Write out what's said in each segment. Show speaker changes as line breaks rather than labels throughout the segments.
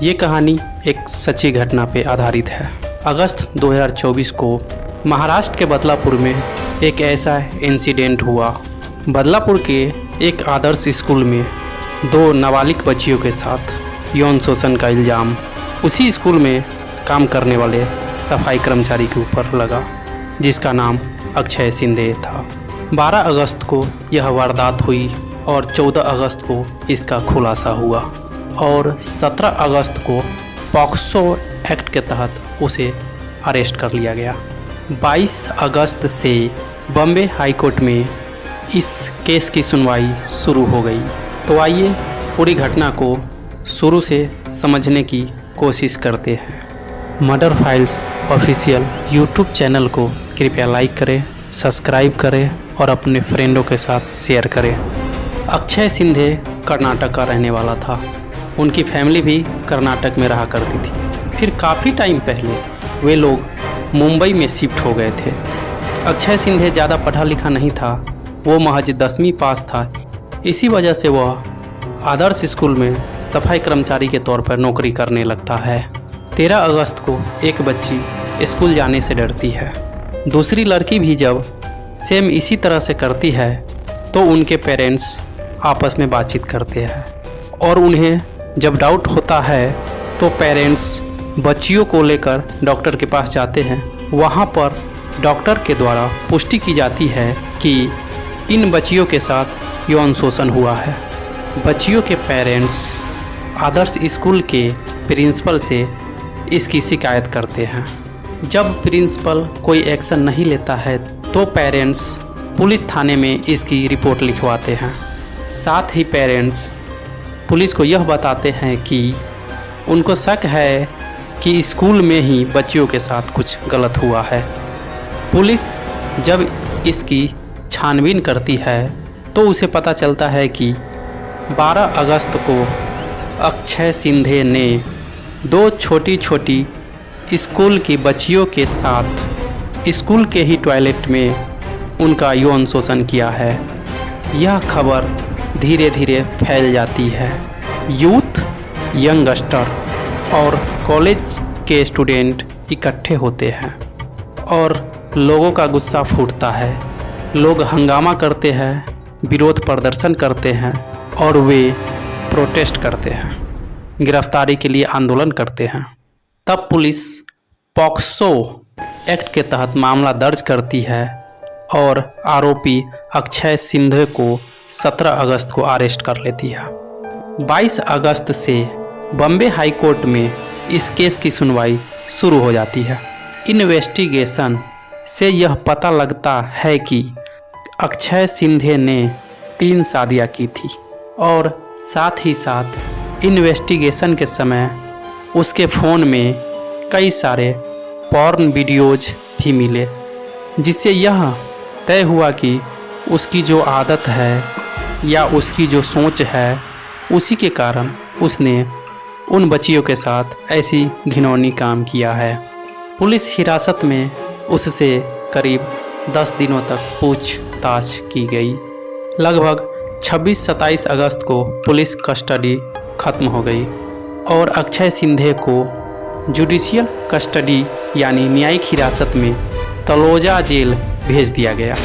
ये कहानी एक सच्ची घटना पे आधारित है। अगस्त 2024 को महाराष्ट्र के बदलापुर में एक ऐसा इंसिडेंट हुआ। बदलापुर के एक आदर्श स्कूल में दो नाबालिग बच्चियों के साथ यौन शोषण का इल्ज़ाम उसी स्कूल में काम करने वाले सफाई कर्मचारी के ऊपर लगा, जिसका नाम अक्षय सिंधे था। 12 अगस्त को यह वारदात हुई और 14 अगस्त को इसका खुलासा हुआ और 17 अगस्त को पॉक्सो एक्ट के तहत उसे अरेस्ट कर लिया गया। 22 अगस्त से बॉम्बे हाई कोर्ट में इस केस की सुनवाई शुरू हो गई। तो आइए पूरी घटना को शुरू से समझने की कोशिश करते हैं। Murder files official YouTube channel को कृपया लाइक करें, सब्सक्राइब करें और अपने फ्रेंडों के साथ शेयर करें। अक्षय सिंधे कर्नाटक का रहने वाला था। उनकी फैमिली भी कर्नाटक में रहा करती थी। फिर काफ़ी टाइम पहले वे लोग मुंबई में शिफ्ट हो गए थे। अक्षय सिंधे ज़्यादा पढ़ा लिखा नहीं था, वो महज 10वीं पास था। इसी वजह से वह आदर्श स्कूल में सफाई कर्मचारी के तौर पर नौकरी करने लगता है। 13 अगस्त को एक बच्ची स्कूल जाने से डरती है। दूसरी लड़की भी जब सेम इसी तरह से करती है तो उनके पेरेंट्स आपस में बातचीत करते हैं और उन्हें जब डाउट होता है तो पेरेंट्स बच्चियों को लेकर डॉक्टर के पास जाते हैं। वहाँ पर डॉक्टर के द्वारा पुष्टि की जाती है कि इन बच्चियों के साथ यौन शोषण हुआ है। बच्चियों के पेरेंट्स आदर्श स्कूल के प्रिंसिपल से इसकी शिकायत करते हैं। जब प्रिंसिपल कोई एक्शन नहीं लेता है तो पेरेंट्स पुलिस थाने में इसकी रिपोर्ट लिखवाते हैं। साथ ही पेरेंट्स पुलिस को यह बताते हैं कि उनको शक है कि स्कूल में ही बच्चियों के साथ कुछ गलत हुआ है। पुलिस जब इसकी छानबीन करती है तो उसे पता चलता है कि 12 अगस्त को अक्षय सिंधे ने दो छोटी छोटी स्कूल की बच्चियों के साथ स्कूल के ही टॉयलेट में उनका यौन शोषण किया है। यह खबर धीरे धीरे फैल जाती है। यूथ, यंगस्टर और कॉलेज के स्टूडेंट इकट्ठे होते हैं और लोगों का गुस्सा फूटता है। लोग हंगामा करते हैं, विरोध प्रदर्शन करते हैं और वे प्रोटेस्ट करते हैं, गिरफ्तारी के लिए आंदोलन करते हैं। तब पुलिस पॉक्सो एक्ट के तहत मामला दर्ज करती है और आरोपी अक्षय सिंधे को 17 अगस्त को अरेस्ट कर लेती है। 22 अगस्त से बॉम्बे हाई कोर्ट में इस केस की सुनवाई शुरू हो जाती है। इन्वेस्टिगेशन से यह पता लगता है कि अक्षय सिंधे ने 3 शादियां की थी और साथ ही साथ इन्वेस्टिगेशन के समय उसके फ़ोन में कई सारे पॉर्न वीडियोज भी मिले, जिससे यह तय हुआ कि उसकी जो आदत है या उसकी जो सोच है उसी के कारण उसने उन बच्चियों के साथ ऐसी घिनौनी काम किया है। पुलिस हिरासत में उससे करीब 10 दिनों तक पूछताछ की गई। लगभग 26-27 अगस्त को पुलिस कस्टडी खत्म हो गई और अक्षय सिंधे को जुडिशियल कस्टडी यानी न्यायिक हिरासत में तलोजा जेल भेज दिया गया।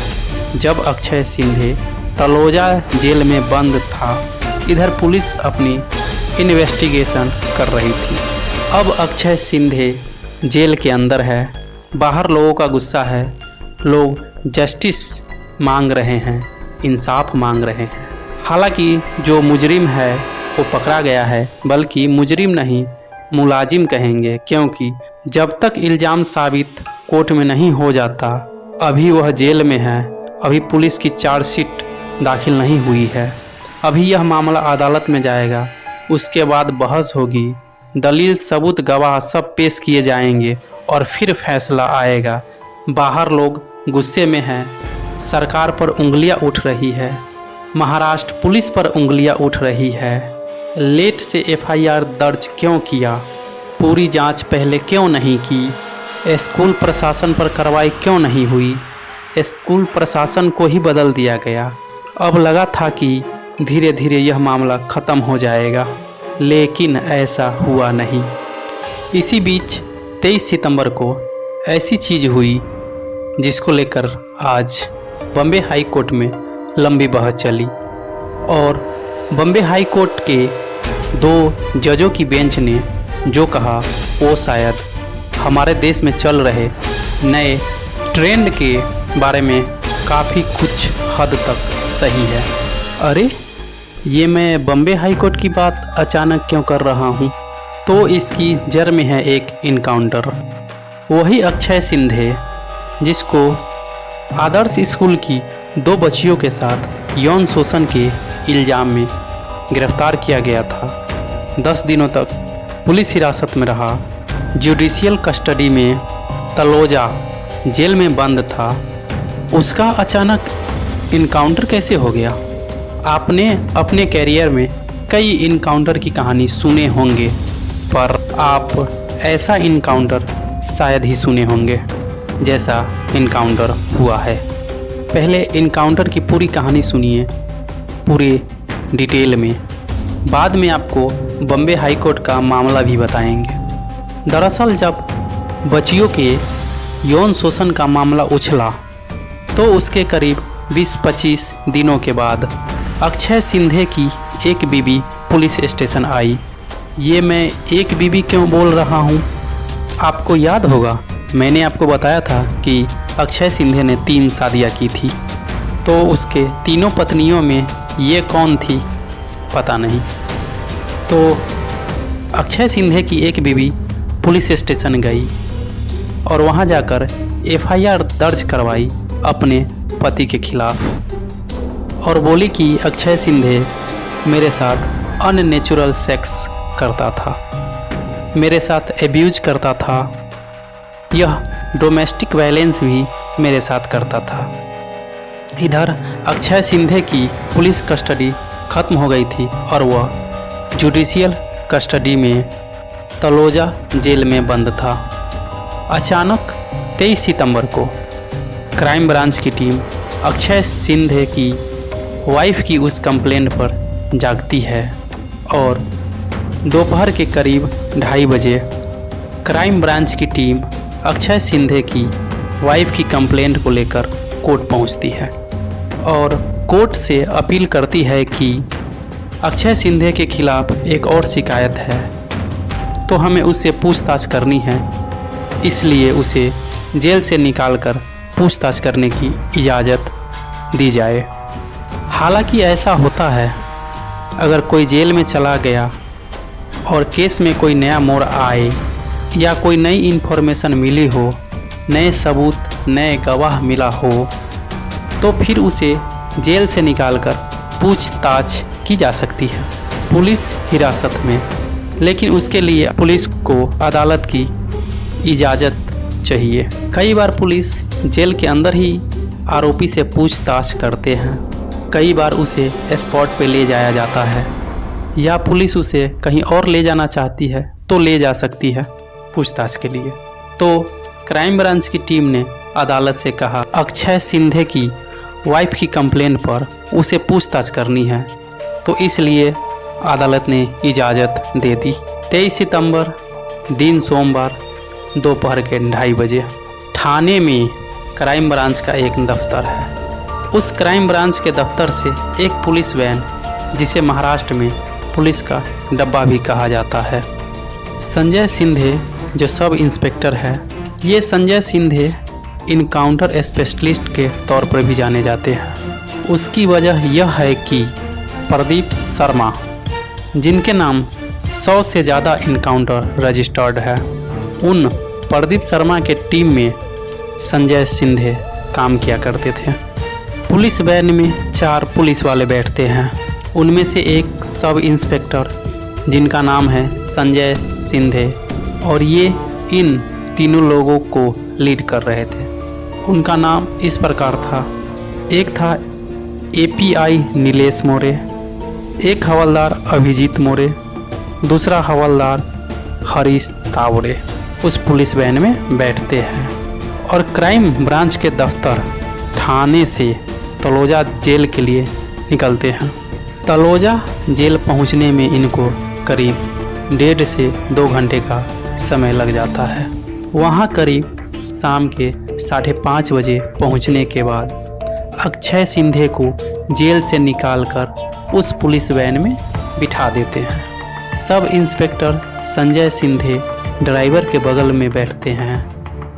जब अक्षय सिंधे तलोजा जेल में बंद था, इधर पुलिस अपनी इन्वेस्टिगेशन कर रही थी। अब अक्षय सिंधे जेल के अंदर है, बाहर लोगों का गुस्सा है, लोग जस्टिस मांग रहे हैं, इंसाफ मांग रहे हैं। हालांकि जो मुजरिम है वो पकड़ा गया है, बल्कि मुजरिम नहीं मुलाजिम कहेंगे, क्योंकि जब तक इल्ज़ाम साबित कोर्ट में नहीं हो जाता अभी वह जेल में है। अभी पुलिस की चार्जशीट दाखिल नहीं हुई है। अभी यह मामला अदालत में जाएगा, उसके बाद बहस होगी, दलील सबूत गवाह सब पेश किए जाएंगे और फिर फैसला आएगा। बाहर लोग गुस्से में हैं, सरकार पर उंगलियां उठ रही है, महाराष्ट्र पुलिस पर उंगलियां उठ रही है। लेट से एफआईआर दर्ज क्यों किया, पूरी जांच पहले क्यों नहीं की, स्कूल प्रशासन पर कार्रवाई क्यों नहीं हुई, स्कूल प्रशासन को ही बदल दिया गया। अब लगा था कि धीरे धीरे यह मामला ख़त्म हो जाएगा, लेकिन ऐसा हुआ नहीं। इसी बीच 23 सितंबर को ऐसी चीज़ हुई जिसको लेकर आज बॉम्बे हाई कोर्ट में लंबी बहस चली और बॉम्बे हाई कोर्ट के 2 जजों की बेंच ने जो कहा वो शायद हमारे देश में चल रहे नए ट्रेंड के बारे में काफ़ी कुछ हद तक सही है। अरे ये मैं बॉम्बे हाई कोर्ट की बात अचानक क्यों कर रहा हूँ? तो इसकी जड़ में है एक इनकाउंटर। वही अक्षय सिंधे जिसको आदर्श स्कूल की 2 बच्चियों के साथ यौन शोषण के इल्ज़ाम में गिरफ्तार किया गया था। 10 दिनों तक पुलिस हिरासत में रहा, जुडिशियल कस्टडी में तलोजा जेल में बंद था। उसका अचानक इनकाउंटर कैसे हो गया? आपने अपने कैरियर में कई इनकाउंटर की कहानी सुने होंगे, पर आप ऐसा इनकाउंटर शायद ही सुने होंगे जैसा इनकाउंटर हुआ है। पहले इनकाउंटर की पूरी कहानी सुनिए पूरे डिटेल में, बाद में आपको बॉम्बे हाई कोर्ट का मामला भी बताएंगे। दरअसल जब बच्चियों के यौन शोषण का मामला उछला तो उसके करीब 20-25 दिनों के बाद अक्षय सिंधे की एक बीवी पुलिस स्टेशन आई। ये मैं एक बीवी क्यों बोल रहा हूँ? आपको याद होगा मैंने आपको बताया था कि अक्षय सिंधे ने 3 शादियाँ की थी, तो उसके तीनों पत्नियों में ये कौन थी पता नहीं। तो अक्षय सिंधे की एक बीवी पुलिस स्टेशन गई और वहाँ जाकर FIR दर्ज करवाई अपने पति के खिलाफ और बोली कि अक्षय सिंधे मेरे साथ अननेचुरल सेक्स करता था, मेरे साथ एब्यूज करता था, यह डोमेस्टिक वायलेंस भी मेरे साथ करता था। इधर अक्षय सिंधे की पुलिस कस्टडी ख़त्म हो गई थी और वह जुडिशियल कस्टडी में तलोजा जेल में बंद था। अचानक 23 सितंबर को क्राइम ब्रांच की टीम अक्षय सिंधे की वाइफ की उस कंप्लेंट पर जागती है और दोपहर के करीब 2:30 बजे क्राइम ब्रांच की टीम अक्षय सिंधे की वाइफ की कंप्लेंट को लेकर कोर्ट पहुंचती है और कोर्ट से अपील करती है कि अक्षय सिंधे के खिलाफ एक और शिकायत है, तो हमें उससे पूछताछ करनी है, इसलिए उसे जेल से निकालकर पूछताछ करने की इजाज़त दी जाए। हालांकि ऐसा होता है, अगर कोई जेल में चला गया और केस में कोई नया मोड़ आए या कोई नई इन्फॉर्मेशन मिली हो, नए सबूत, नए गवाह मिला हो, तो फिर उसे जेल से निकालकर पूछताछ की जा सकती है पुलिस हिरासत में। लेकिन उसके लिए पुलिस को अदालत की इजाज़त चाहिए। कई बार पुलिस जेल के अंदर ही आरोपी से पूछताछ करते हैं, कई बार उसे स्पॉट पे ले जाया जाता है या पुलिस उसे कहीं और ले जाना चाहती है तो ले जा सकती है पूछताछ के लिए। तो क्राइम ब्रांच की टीम ने अदालत से कहा अक्षय सिंधे की वाइफ की कंप्लेंट पर उसे पूछताछ करनी है, तो इसलिए अदालत ने इजाज़त दे दी। 23 सितंबर दिन सोमवार दोपहर के 2:30 बजे थाने में क्राइम ब्रांच का एक दफ्तर है। उस क्राइम ब्रांच के दफ्तर से एक पुलिस वैन, जिसे महाराष्ट्र में पुलिस का डब्बा भी कहा जाता है, संजय सिंधे जो सब इंस्पेक्टर है, ये संजय सिंधे इनकाउंटर स्पेशलिस्ट के तौर पर भी जाने जाते हैं। उसकी वजह यह है कि प्रदीप शर्मा, जिनके नाम 100 से ज़्यादा इनकाउंटर रजिस्टर्ड है, उन प्रदीप शर्मा के टीम में संजय सिंधे काम किया करते थे। पुलिस वैन में 4 पुलिस वाले बैठते हैं, उनमें से एक सब इंस्पेक्टर जिनका नाम है संजय सिंधे, और ये इन तीनों लोगों को लीड कर रहे थे। उनका नाम इस प्रकार था, एक था API नीलेश मोरे, एक हवलदार अभिजीत मोरे, दूसरा हवलदार हरीश तावड़े उस पुलिस वैन में बैठते हैं और क्राइम ब्रांच के दफ्तर थाने से तलोजा जेल के लिए निकलते हैं। तलोजा जेल पहुंचने में इनको करीब 1.5 से 2 घंटे का समय लग जाता है। वहाँ करीब शाम के 5:30 बजे पहुँचने के बाद अक्षय सिंधे को जेल से निकालकर उस पुलिस वैन में बिठा देते हैं। Sub inspector Sanjay Shinde driver के बगल में बैठते हैं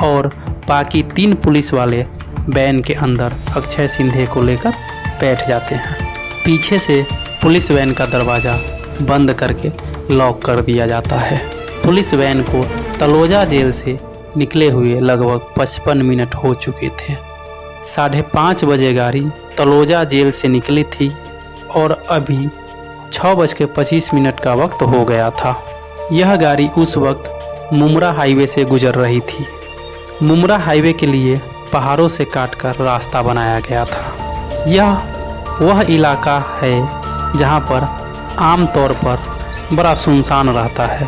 और बाकी 3 पुलिस वाले वैन के अंदर अक्षय सिंधे को लेकर बैठ जाते हैं। पीछे से पुलिस वैन का दरवाज़ा बंद करके लॉक कर दिया जाता है। पुलिस वैन को तलोजा जेल से निकले हुए लगभग 55 मिनट हो चुके थे। 5:30 बजे गाड़ी तलोजा जेल से निकली थी और अभी 6:25 का वक्त हो गया था। यह गाड़ी उस वक्त मुमरा हाईवे से गुजर रही थी। मुमरा हाईवे के लिए पहाड़ों से काटकर रास्ता बनाया गया था। यह वह इलाका है जहां पर आम तौर पर बड़ा सुनसान रहता है।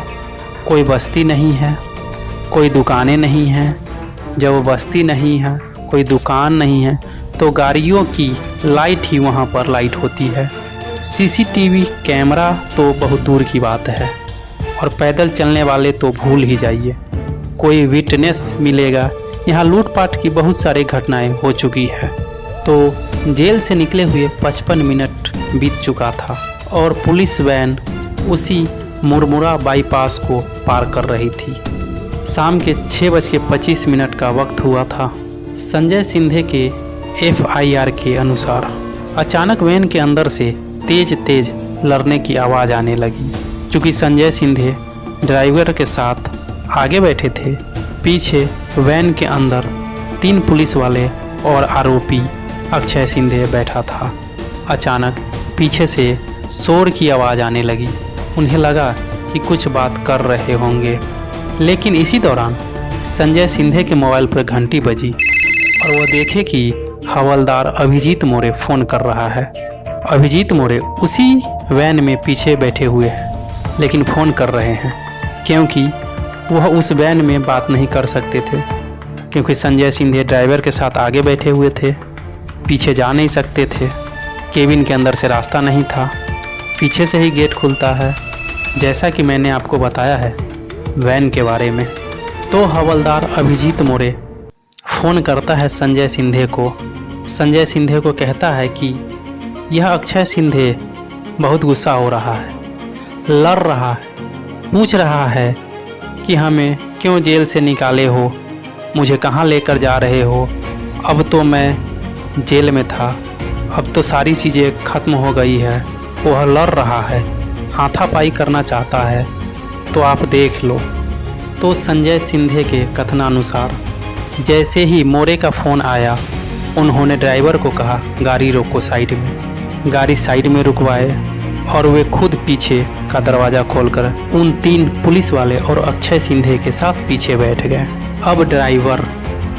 कोई बस्ती नहीं है, कोई दुकानें नहीं हैं। जब बस्ती नहीं है, कोई दुकान नहीं है, तो गाड़ियों की लाइट ही वहां पर लाइट होती है। सीसीटीवी कैमरा तो बहुत दूर की बात है और पैदल चलने वाले तो भूल ही जाइए। कोई विटनेस मिलेगा। यहाँ लूटपाट की बहुत सारी घटनाएं हो चुकी है। तो जेल से निकले हुए 55 मिनट बीत चुका था और पुलिस वैन उसी मुरमुरा बाईपास को पार कर रही थी। शाम के 6:25 का वक्त हुआ था। संजय सिंधे के FIR के अनुसार अचानक वैन के अंदर से तेज लड़ने की आवाज़ आने लगी। चूँकि संजय सिंधे ड्राइवर के साथ आगे बैठे थे, पीछे वैन के अंदर 3 पुलिस वाले और आरोपी अक्षय सिंधे बैठा था। अचानक पीछे से शोर की आवाज़ आने लगी। उन्हें लगा कि कुछ बात कर रहे होंगे, लेकिन इसी दौरान संजय सिंधे के मोबाइल पर घंटी बजी और वह देखे कि हवलदार अभिजीत मोरे फ़ोन कर रहा है। अभिजीत मोरे उसी वैन में पीछे बैठे हुए हैं, लेकिन फ़ोन कर रहे हैं क्योंकि वह उस वैन में बात नहीं कर सकते थे, क्योंकि संजय सिंधे ड्राइवर के साथ आगे बैठे हुए थे, पीछे जा नहीं सकते थे। केबिन के अंदर से रास्ता नहीं था, पीछे से ही गेट खुलता है, जैसा कि मैंने आपको बताया है वैन के बारे में। तो हवलदार अभिजीत मोरे फ़ोन करता है संजय सिंधे को। संजय सिंधे को कहता है कि यह अक्षय सिंधे बहुत गुस्सा हो रहा है, लड़ रहा है, पूछ रहा है कि हमें क्यों जेल से निकाले हो, मुझे कहाँ लेकर जा रहे हो। अब तो मैं जेल में था, अब तो सारी चीज़ें ख़त्म हो गई है। वह लड़ रहा है, हाथापाई करना चाहता है, तो आप देख लो। तो संजय सिंधे के कथनानुसार जैसे ही मोरे का फ़ोन आया, उन्होंने ड्राइवर को कहा गाड़ी रोको साइड में। गाड़ी साइड में रुकवाए और वे खुद पीछे का दरवाज़ा खोलकर उन 3 पुलिस वाले और अक्षय सिंधे के साथ पीछे बैठ गए। अब ड्राइवर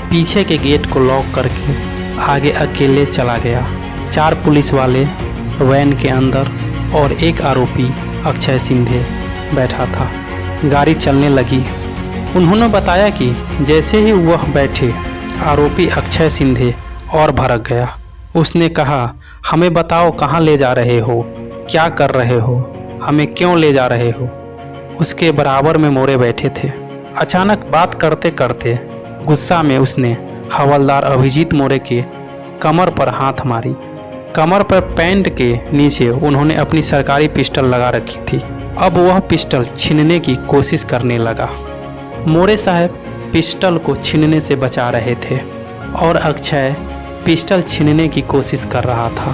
पीछे के गेट को लॉक करके आगे अकेले चला गया। 4 पुलिस वाले वैन के अंदर और 1 आरोपी अक्षय सिंधे बैठा था। गाड़ी चलने लगी। उन्होंने बताया कि जैसे ही वह बैठे, आरोपी अक्षय सिंधे और भड़क गया। उसने कहा, हमें बताओ कहाँ ले जा रहे हो, क्या कर रहे हो, हमें क्यों ले जा रहे हो। उसके बराबर में मोरे बैठे थे। अचानक बात करते करते गुस्सा में उसने हवलदार अभिजीत मोरे के कमर पर हाथ मारी। कमर पर पैंट के नीचे उन्होंने अपनी सरकारी पिस्टल लगा रखी थी। अब वह पिस्टल छीनने की कोशिश करने लगा। मोरे साहब पिस्टल को छीनने से बचा रहे थे और अक्षय पिस्टल छीनने की कोशिश कर रहा था।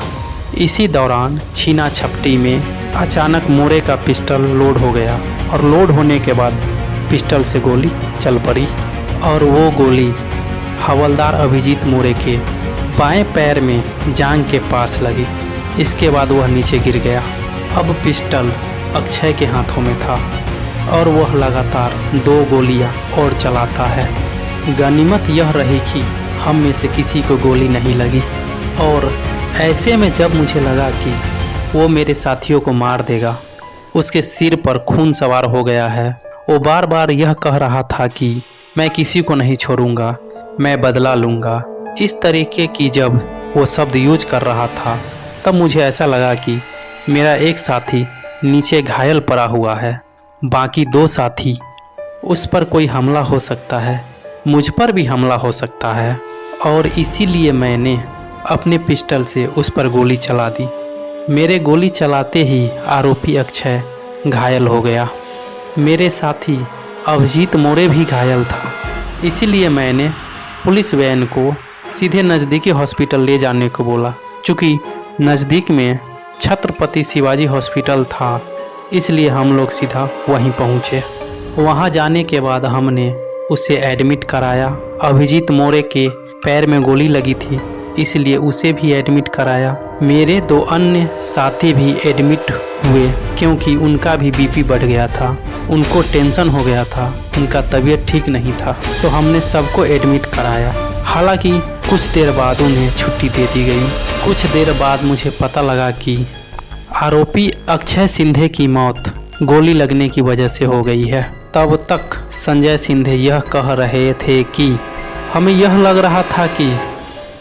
इसी दौरान छीना झपटी में अचानक मोरे का पिस्टल लोड हो गया और लोड होने के बाद पिस्टल से गोली चल पड़ी और वो गोली हवलदार अभिजीत मोरे के बाएं पैर में जांघ के पास लगी। इसके बाद वह नीचे गिर गया। अब पिस्टल अक्षय के हाथों में था और वह लगातार 2 गोलियां और चलाता है। गनीमत यह रही कि हम में से किसी को गोली नहीं लगी और ऐसे में जब मुझे लगा कि वो मेरे साथियों को मार देगा, उसके सिर पर खून सवार हो गया है। वो बार बार यह कह रहा था कि मैं किसी को नहीं छोड़ूंगा, मैं बदला लूँगा। इस तरीके की जब वो शब्द यूज कर रहा था, तब मुझे ऐसा लगा कि मेरा एक साथी नीचे घायल पड़ा हुआ है। बाकी 2 साथी, उस पर कोई हमला हो सकता है, मुझ पर भी हमला हो सकता है, और इसीलिए मैंने अपने पिस्टल से उस पर गोली चला दी। मेरे गोली चलाते ही आरोपी अक्षय घायल हो गया। मेरे साथी अभिजीत मोरे भी घायल था। इसीलिए मैंने पुलिस वैन को सीधे नज़दीकी हॉस्पिटल ले जाने को बोला। चूँकि नज़दीक में छत्रपति शिवाजी हॉस्पिटल था, इसलिए हम लोग सीधा वहीं पहुँचे। वहाँ जाने के बाद हमने उसे एडमिट कराया। अभिजीत मोरे के पैर में गोली लगी थी, इसलिए उसे भी एडमिट कराया। मेरे 2 अन्य साथी भी एडमिट हुए, क्योंकि उनका भी बीपी बढ़ गया था, उनको टेंशन हो गया था, उनका तबीयत ठीक नहीं था, तो हमने सबको एडमिट कराया। हालांकि कुछ देर बाद उन्हें छुट्टी दे दी गई। कुछ देर बाद मुझे पता लगा कि आरोपी अक्षय सिंधे की मौत गोली लगने की वजह से हो गई है। तब तक संजय सिंधे यह कह रहे थे कि हमें यह लग रहा था कि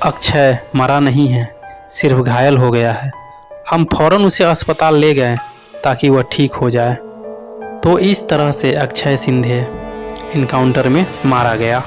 अक्षय मरा नहीं है, सिर्फ घायल हो गया है। हम फौरन उसे अस्पताल ले गए ताकि वह ठीक हो जाए। तो इस तरह से अक्षय सिंधे इनकाउंटर में मारा गया।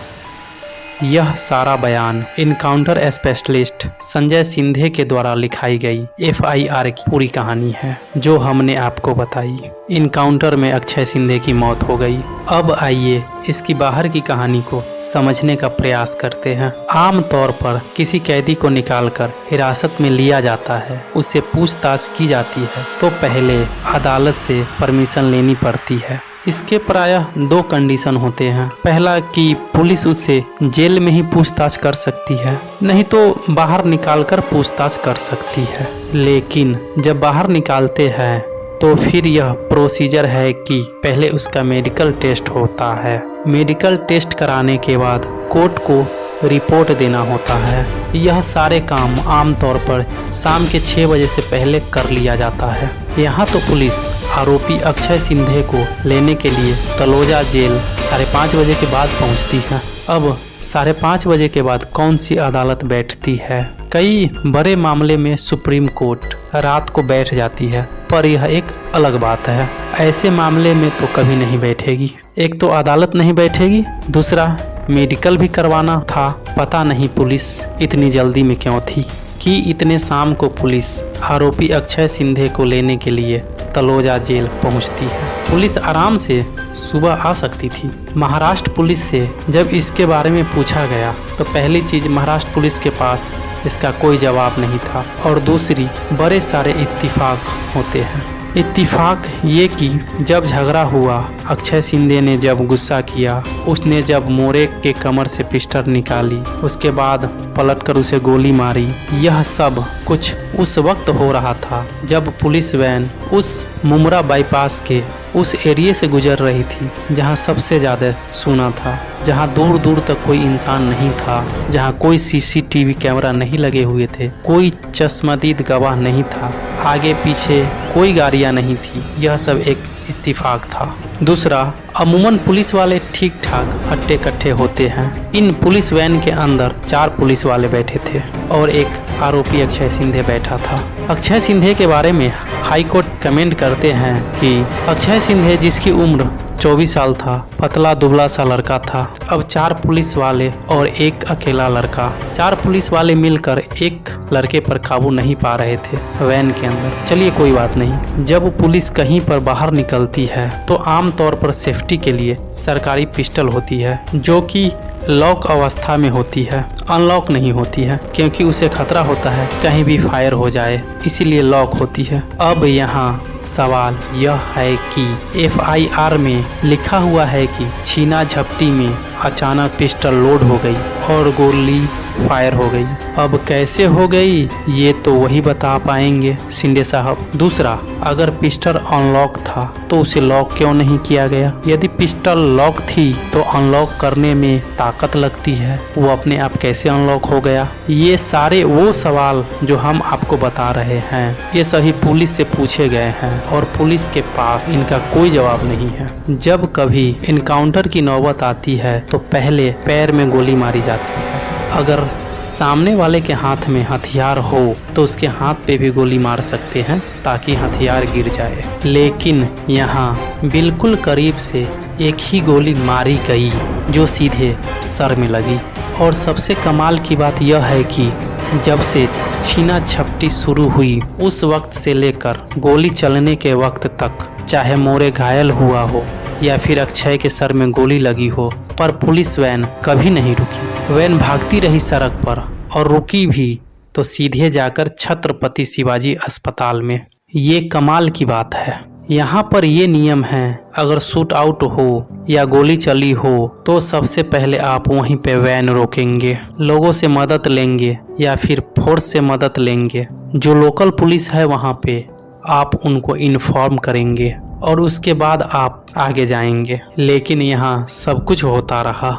यह सारा बयान इनकाउंटर स्पेशलिस्ट संजय सिंधे के द्वारा लिखाई गई FIR की पूरी कहानी है, जो हमने आपको बताई। इनकाउंटर में अक्षय सिंधे की मौत हो गई। अब आइए इसकी बाहर की कहानी को समझने का प्रयास करते हैं। आम तौर पर किसी कैदी को निकालकर हिरासत में लिया जाता है, उससे पूछताछ की जाती है, तो पहले अदालत से परमिशन लेनी पड़ती है। इसके प्रायः 2 कंडीशन होते हैं। पहला कि पुलिस उससे जेल में ही पूछताछ कर सकती है, नहीं तो बाहर निकालकर पूछताछ कर सकती है। लेकिन जब बाहर निकालते हैं तो फिर यह प्रोसीजर है कि पहले उसका मेडिकल टेस्ट होता है। मेडिकल टेस्ट कराने के बाद कोर्ट को रिपोर्ट देना होता है। यह सारे काम आमतौर पर शाम के 6 बजे से पहले कर लिया जाता है। यहाँ तो पुलिस आरोपी अक्षय सिंधे को लेने के लिए तलोजा जेल 5:30 बजे के बाद पहुँचती है। अब 5:30 बजे के बाद कौन सी अदालत बैठती है? कई बड़े मामले में सुप्रीम कोर्ट रात को बैठ जाती है, पर यह एक अलग बात है। ऐसे मामले में तो कभी नहीं बैठेगी। एक तो अदालत नहीं बैठेगी, दूसरा मेडिकल भी करवाना था। पता नहीं पुलिस इतनी जल्दी में क्यों थी कि इतने शाम को पुलिस आरोपी अक्षय सिंधे को लेने के लिए तलोजा जेल पहुंचती है। पुलिस आराम से सुबह आ सकती थी। महाराष्ट्र पुलिस से जब इसके बारे में पूछा गया तो पहली चीज़, महाराष्ट्र पुलिस के पास इसका कोई जवाब नहीं था, और दूसरी, बड़े सारे इत्तेफाक होते हैं। इत्तेफाक ये कि जब झगड़ा हुआ, अक्षय सिंधे ने जब गुस्सा किया, उसने जब मोरे के कमर से पिस्टल निकाली, उसके बाद पलटकर उसे गोली मारी, यह सब कुछ उस वक्त हो रहा था जब पुलिस वैन उस मुमरा बाईपास के उस एरिया से गुजर रही थी जहां सबसे ज़्यादा सुना था, जहां दूर दूर तक कोई इंसान नहीं था, जहां कोई CCTV कैमरा नहीं लगे हुए थे, कोई चश्मदीद गवाह नहीं था, आगे पीछे कोई गाड़ियां नहीं थी। यह सब एक इत्तेफाक था। दूसरा, अमूमन पुलिस वाले ठीक ठाक हट्टे कट्टे होते हैं। इन पुलिस वैन के अंदर 4 पुलिस वाले बैठे थे और एक आरोपी अक्षय सिंधे बैठा था। अक्षय सिंधे के बारे में हाई कोर्ट कमेंट करते हैं कि अक्षय सिंधे, जिसकी उम्र 24 साल था, पतला दुबला सा लड़का था। अब 4 पुलिस वाले और एक अकेला लड़का, 4 पुलिस वाले मिलकर एक लड़के पर काबू नहीं पा रहे थे वैन के अंदर। चलिए कोई बात नहीं। जब पुलिस कहीं पर बाहर निकलती है तो आमतौर पर सेफ्टी के लिए सरकारी पिस्टल होती है, जो कि लॉक अवस्था में होती है, अनलॉक नहीं होती है, क्योंकि उसे खतरा होता है कहीं भी फायर हो जाए, इसीलिए लॉक होती है। अब यहाँ सवाल यह है कि FIR में लिखा हुआ है कि छीना झपटी में अचानक पिस्टल लोड हो गई और गोली फायर हो गई। अब कैसे हो गई ये तो वही बता पाएंगे सिंधे साहब। दूसरा, अगर पिस्टल अनलॉक था तो उसे लॉक क्यों नहीं किया गया? यदि पिस्टल लॉक थी तो अनलॉक करने में ताकत लगती है, वो अपने आप कैसे अनलॉक हो गया? ये सारे वो सवाल जो हम आपको बता रहे हैं, ये सभी पुलिस से पूछे गए हैं और पुलिस के पास इनका कोई जवाब नहीं है। जब कभी इनकाउंटर की नौबत आती है तो पहले पैर में गोली मारी जाती है। अगर सामने वाले के हाथ में हथियार हो तो उसके हाथ पे भी गोली मार सकते हैं ताकि हथियार गिर जाए, लेकिन यहाँ बिल्कुल करीब से एक ही गोली मारी गई जो सीधे सर में लगी। और सबसे कमाल की बात यह है कि जब से छीना झपटी शुरू हुई उस वक्त से लेकर गोली चलने के वक्त तक, चाहे मोरे घायल हुआ हो या फिर अक्षय के सर में गोली लगी हो, पर पुलिस वैन कभी नहीं रुकी। वैन भागती रही सड़क पर, और रुकी भी तो सीधे जाकर छत्रपति शिवाजी अस्पताल में। ये कमाल की बात है। यहाँ पर ये नियम है, अगर शूट आउट हो या गोली चली हो तो सबसे पहले आप वहीं पे वैन रोकेंगे, लोगों से मदद लेंगे या फिर फोर्स से मदद लेंगे। जो लोकल पुलिस है वहाँ पे आप उनको इन्फॉर्म करेंगे और उसके बाद आप आगे जाएंगे। लेकिन यहाँ सब कुछ होता रहा,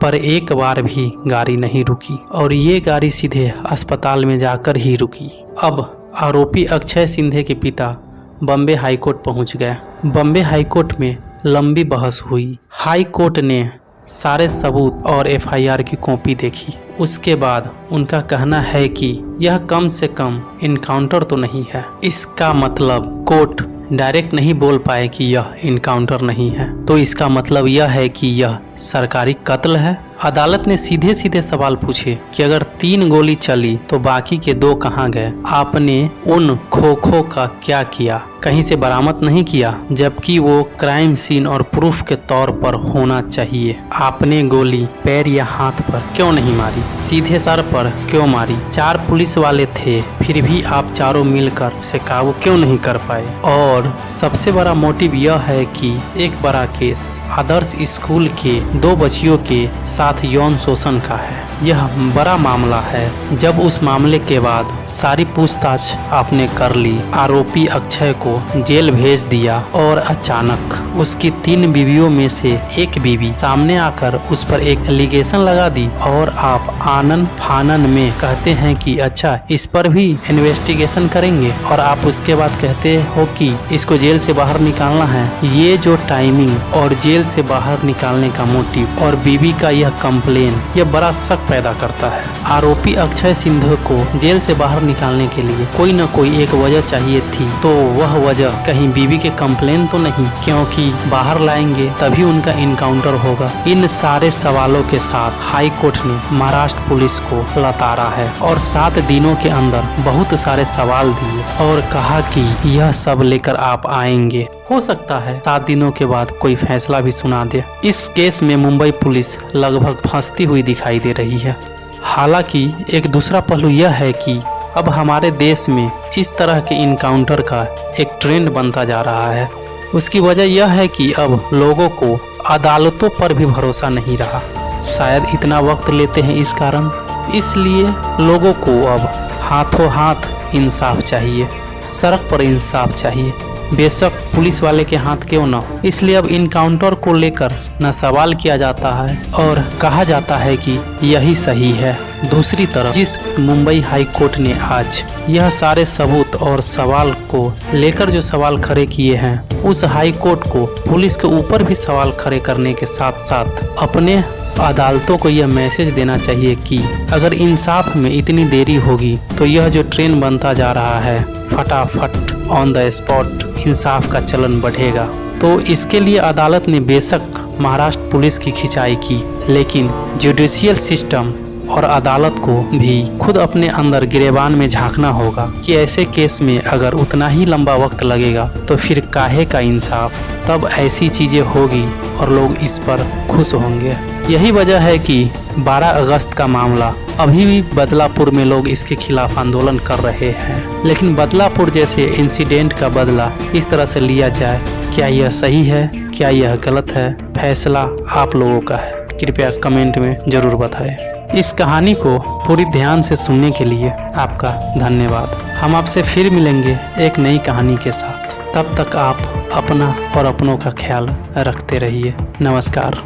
पर एक बार भी गाड़ी नहीं रुकी और ये गाड़ी सीधे अस्पताल में जाकर ही रुकी। अब आरोपी अक्षय सिंधे के पिता बॉम्बे हाई कोर्ट पहुंच गए। बॉम्बे हाई कोर्ट में लंबी बहस हुई। हाई कोर्ट ने सारे सबूत और एफआईआर की कॉपी देखी। उसके बाद उनका कहना है कि यह कम से कम इनकाउंटर तो नहीं है। इसका मतलब कोर्ट डायरेक्ट नहीं बोल पाए कि यह इनकाउंटर नहीं है, तो इसका मतलब यह है कि यह सरकारी कत्ल है। अदालत ने सीधे सीधे सवाल पूछे कि अगर 3 गोली चली तो बाकी के 2 कहाँ गए? आपने उन खोखों का क्या किया? कहीं से बरामद नहीं किया, जबकि वो क्राइम सीन और प्रूफ के तौर पर होना चाहिए। आपने गोली पैर या हाथ पर क्यों नहीं मारी? सीधे सर पर क्यों मारी? 4 पुलिस वाले थे, फिर भी आप चारों मिलकर उसे काबू क्यों नहीं कर पाए? और सबसे बड़ा मोटिव यह है कि एक बड़ा केस आदर्श स्कूल के 2 बच्चियों के साथ यौन शोषण का है। यह बड़ा मामला है। जब उस मामले के बाद सारी पूछताछ आपने कर ली, आरोपी अक्षय को जेल भेज दिया और अचानक उसकी 3 बीवियों में से एक बीवी सामने आकर उस पर एक एलिगेशन लगा दी और आप आनन फानन में कहते हैं कि अच्छा इस पर भी इन्वेस्टिगेशन करेंगे, और आप उसके बाद कहते हो कि इसको जेल से बाहर निकालना है। ये जो टाइमिंग और जेल से बाहर निकालने का मोटिव और बीवी का यह कंप्लेन, यह बड़ा शक पैदा करता है। आरोपी अक्षय सिंधे को जेल से बाहर निकालने के लिए कोई न कोई एक वजह चाहिए थी, तो वह वजह कहीं बीवी के कंप्लेन तो नहीं, क्योंकि बाहर लाएंगे तभी उनका इनकाउंटर होगा। इन सारे सवालों के साथ हाई कोर्ट ने महाराष्ट्र पुलिस को लताड़ा है और 7 दिनों के अंदर बहुत सारे सवाल दिए और कहा कि यह सब लेकर आप आएंगे। हो सकता है 7 दिनों के बाद कोई फैसला भी सुना दे। इस केस में मुंबई पुलिस लगभग फंसती हुई दिखाई दे रही है। हालांकि एक दूसरा पहलू यह है कि अब हमारे देश में इस तरह के इनकाउंटर का एक ट्रेंड बनता जा रहा है। उसकी वजह यह है कि अब लोगों को अदालतों पर भी भरोसा नहीं रहा। शायद इतना वक्त लेते हैं इस कारण, इसलिए लोगों को अब हाथों हाथ इंसाफ चाहिए, सड़क पर इंसाफ चाहिए, बेशक पुलिस वाले के हाथ क्यों न हो। इसलिए अब इनकाउंटर को लेकर न सवाल किया जाता है और कहा जाता है कि यही सही है। दूसरी तरफ जिस मुंबई हाई कोर्ट ने आज यह सारे सबूत और सवाल को लेकर जो सवाल खड़े किए हैं, उस हाई कोर्ट को पुलिस के ऊपर भी सवाल खड़े करने के साथ साथ अपने अदालतों को यह मैसेज देना चाहिए कि अगर इंसाफ में इतनी देरी होगी तो यह जो ट्रेंड बनता जा रहा है, फटाफट ऑन द स्पॉट इंसाफ का चलन बढ़ेगा। तो इसके लिए अदालत ने बेशक महाराष्ट्र पुलिस की खिंचाई की, लेकिन जुडिशियल सिस्टम और अदालत को भी खुद अपने अंदर गिरेबान में झांकना होगा कि ऐसे केस में अगर उतना ही लंबा वक्त लगेगा तो फिर काहे का इंसाफ। तब ऐसी चीजें होगी और लोग इस पर खुश होंगे। यही वजह है कि 12 अगस्त का मामला अभी भी बदलापुर में लोग इसके खिलाफ आंदोलन कर रहे हैं। लेकिन बदलापुर जैसे इंसिडेंट का बदला इस तरह से लिया जाए, क्या यह सही है, क्या यह गलत है? फैसला आप लोगों का है। कृपया कमेंट में जरूर बताएं। इस कहानी को पूरी ध्यान से सुनने के लिए आपका धन्यवाद। हम आपसे फिर मिलेंगे एक नई कहानी के साथ। तब तक आप अपना और अपनों का ख्याल रखते रहिए। नमस्कार।